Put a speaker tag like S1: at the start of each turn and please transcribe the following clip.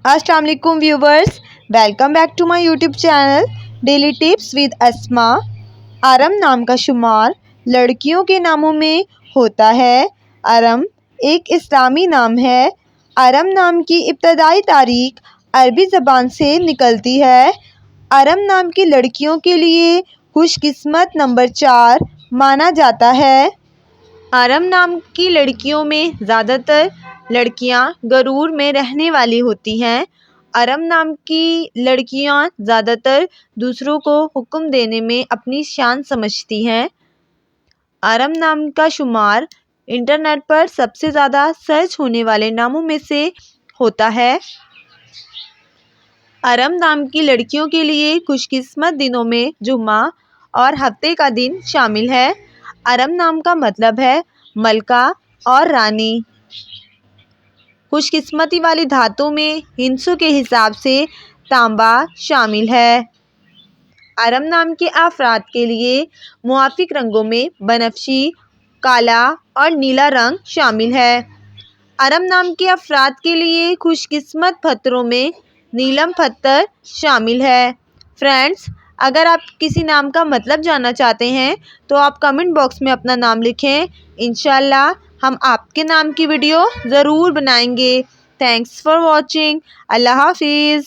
S1: अस्सलाम वालेकुम viewers, welcome back to my YouTube channel daily tips with Asma. अरम नाम का शुमार लड़कियों के नामों में होता है। अरम एक इस्लामी नाम है। अरम नाम की इब्तदाई तारीख अरबी ज़बान से निकलती है। अरम नाम की लड़कियों के लिए खुशकिस्मत नंबर 4 माना जाता है। अरम नाम की लड़कियों में ज़्यादातर लड़कियां गरूर में रहने वाली होती हैं। अरम नाम की लड़कियां ज़्यादातर दूसरों को हुक्म देने में अपनी शान समझती हैं। अरम नाम का शुमार इंटरनेट पर सबसे ज़्यादा सर्च होने वाले नामों में से होता है। अरम नाम की लड़कियों के लिए खुशकिस्मत दिनों में जुम्मा और हफ्ते का दिन शामिल है। अरम नाम का मतलब है मलका और रानी। खुशकिस्मती वाली धातुओं में हिंसों के हिसाब से तांबा शामिल है। अरम नाम के अफराद के लिए मुआफिक रंगों में बनफशी, काला और नीला रंग शामिल है। अरम नाम के अफराद के लिए खुशकिस्मत पत्थरों में नीलम पत्थर शामिल है। फ्रेंड्स, अगर आप किसी नाम का मतलब जानना चाहते हैं तो आप कमेंट बॉक्स में अपना नाम लिखें। इंशाल्लाह हम आपके नाम की वीडियो ज़रूर बनाएंगे। Thanks for watching. अल्लाह हाफिज़।